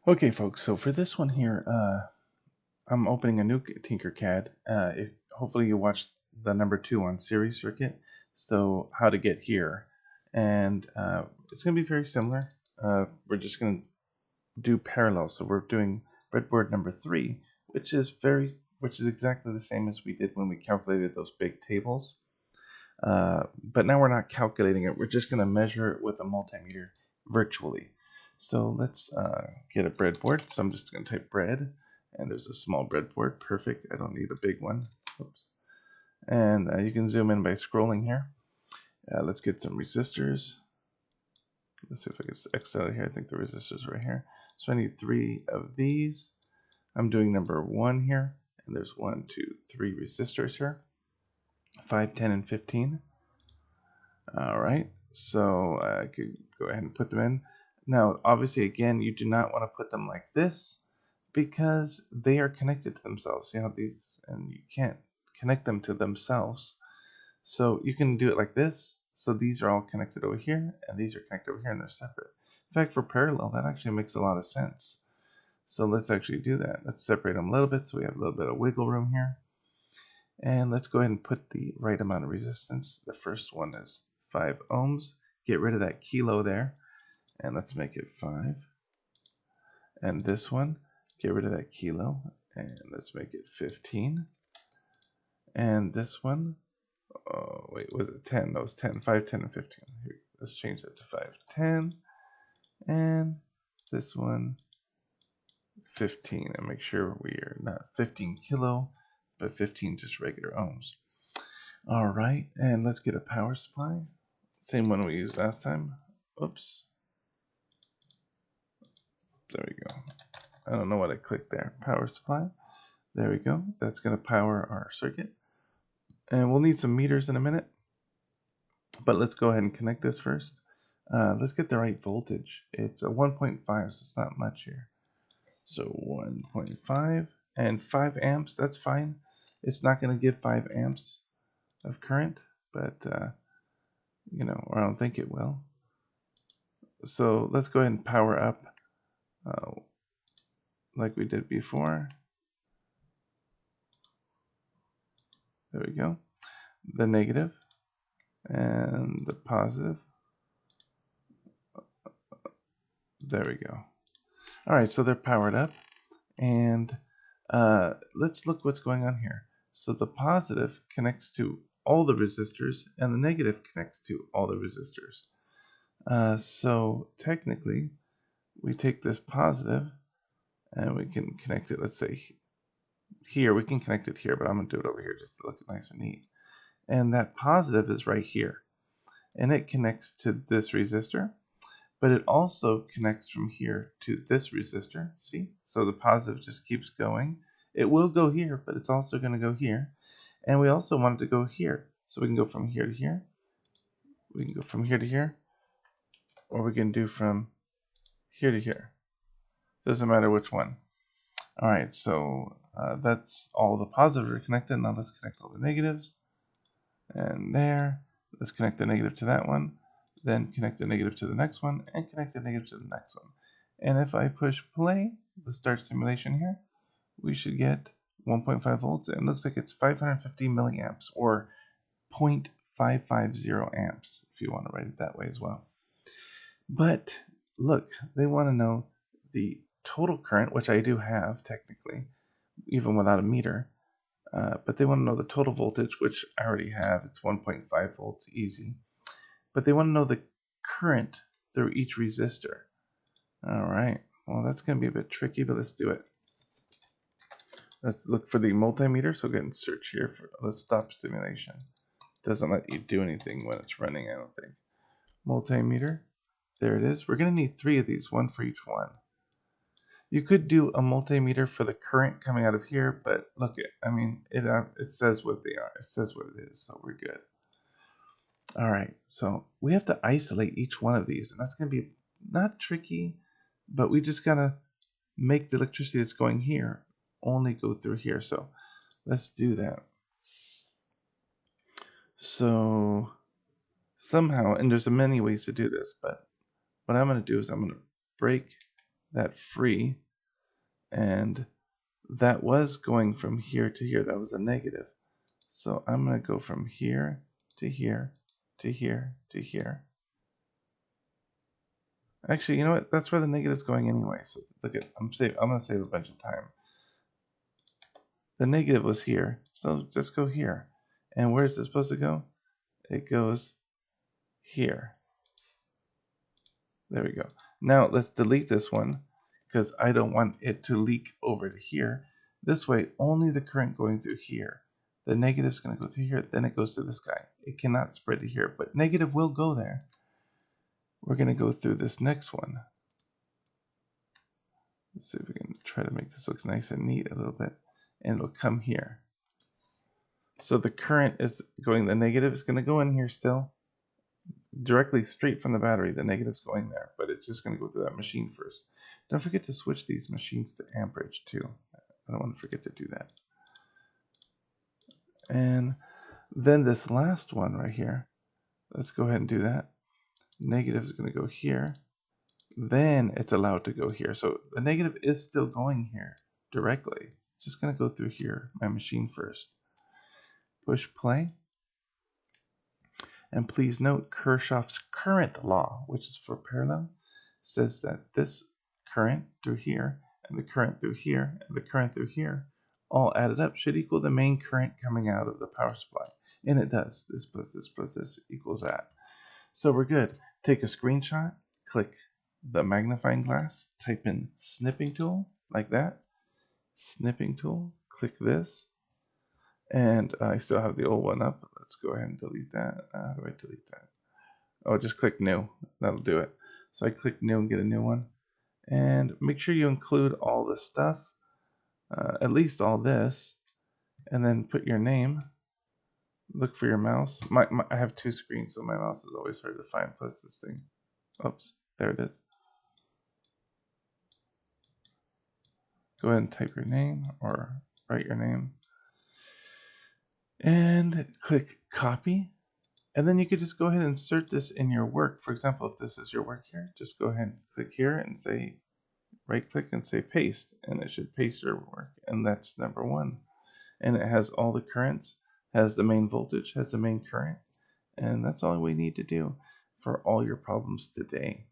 Okay, folks, so for this one here, I'm opening a new TinkerCAD. Hopefully you watched the number 2 on series circuit, so how to get here. And it's going to be very similar. We're just going to do parallel. So we're doing breadboard number 3, which is exactly the same as we did when we calculated those big tables. But now we're not calculating it. We're just going to measure it with a multimeter virtually. So let's get a breadboard. So I'm just going to type bread, and there's a small breadboard. Perfect. I don't need a big one. Oops. And you can zoom in by scrolling here. Let's get some resistors. Let's see if I can X out of here. I think the resistors are right here. So I need 3 of these. I'm doing number 1 here, and there's 1, 2, 3 resistors here. 5, 10, and 15. All right, so I could go ahead and put them in. Now, obviously, again, you do not want to put them like this because they are connected to themselves. See how these, and you can't connect them to themselves. So you can do it like this. So these are all connected over here, and these are connected over here, and they're separate. In fact, for parallel, that actually makes a lot of sense. So let's actually do that. Let's separate them a little bit so we have a little bit of wiggle room here. And let's go ahead and put the right amount of resistance. The first one is 5 ohms. Get rid of that kilo there, and let's make it 5. And this one, get rid of that kilo, and let's make it 15. And this one, oh wait, was it 10? No, it was 10. 5, 10, and 15. Here, let's change that to 5, 10. And this one, 15. And make sure we are not 15 kilo, but 15 just regular ohms. All right, and let's get a power supply. Same one we used last time. Oops. There we go. I don't know what I clicked there. Power supply. There we go. That's going to power our circuit. And we'll need some meters in a minute. But let's go ahead and connect this first. Let's get the right voltage. It's a 1.5, so it's not much here. So 1.5 and 5 amps. That's fine. It's not going to give 5 amps of current, but, or I don't think it will. So let's go ahead and power up like we did before. There we go. The negative and the positive. There we go. All right, so they're powered up. And let's look what's going on here. So the positive connects to all the resistors, and the negative connects to all the resistors. So technically, we take this positive, and we can connect it, let's say, here. We can connect it here, but I'm going to do it over here just to look nice and neat. And that positive is right here. And it connects to this resistor, but it also connects from here to this resistor. See? So the positive just keeps going. It will go here, but it's also going to go here. And we also want it to go here. So we can go from here to here. We can go from here to here. Or we can do from here to here. Doesn't matter which one. All right, so that's all the positives are connected. Now let's connect all the negatives. And there. Let's connect the negative to that one. Then connect the negative to the next one. And connect the negative to the next one. And if I push play, the start simulation here, we should get 1.5 volts. And it looks like it's 550 milliamps or 0.550 amps, if you want to write it that way as well. But look, they want to know the total current, which I do have technically, even without a meter. But they want to know the total voltage, which I already have. It's 1.5 volts, easy. But they want to know the current through each resistor. All right, well, that's going to be a bit tricky, but let's do it. Let's look for the multimeter. So go ahead and search here for, let's stop simulation. Doesn't let you do anything when it's running, I don't think. Multimeter, there it is. We're going to need 3 of these, 1 for each one. You could do a multimeter for the current coming out of here, but look, it says what they are. It says what it is, so we're good. All right, so we have to isolate each one of these, and that's going to be not tricky, but we just got to make the electricity that's going here only go through here. So let's do that. So somehow, and there's many ways to do this, but what I'm going to do is I'm going to break that free, and that was going from here to here. That was a negative. So I'm going to go from here to here to here to here. Actually, you know what? That's where the negative's going anyway. So look at, I'm going to save a bunch of time. The negative was here, so just go here. And where is it supposed to go? It goes here. There we go. Now let's delete this one because I don't want it to leak over to here. This way, only the current going through here. The negative is going to go through here, then it goes to this guy. It cannot spread to here, but negative will go there. We're going to go through this next one. Let's see if we can try to make this look nice and neat a little bit. And it'll come here. So the current is going, the negative is going to go in here still. Directly straight from the battery. The negative's going there, but it's just going to go through that machine first. Don't forget to switch these machines to amperage too. I don't want to forget to do that. And then this last one right here, let's go ahead and do that. Negative is going to go here. Then it's allowed to go here. So the negative is still going here directly. It's just going to go through here, my machine first. Push play. And please note Kirchhoff's current law, which is for parallel, says that this current through here, and the current through here, and the current through here, all added up should equal the main current coming out of the power supply. And it does. This plus this plus this equals that. So we're good. Take a screenshot, click the magnifying glass, type in snipping tool, like that. Snipping tool, click this. And I still have the old one up. Let's go ahead and delete that. How do I delete that? Oh, just click new. That'll do it. So I click new and get a new one. And make sure you include all the stuff, at least all this, and then put your name. Look for your mouse. I have two screens, so my mouse is always hard to find. Plus this thing. Oops, there it is. Go ahead and type your name or write your name. And click copy. And then you could just go ahead and insert this in your work. For example, if this is your work here, just go ahead and click here and say, right click and say paste, and it should paste your work. And that's number one. And it has all the currents, has the main voltage, has the main current. And that's all we need to do for all your problems today.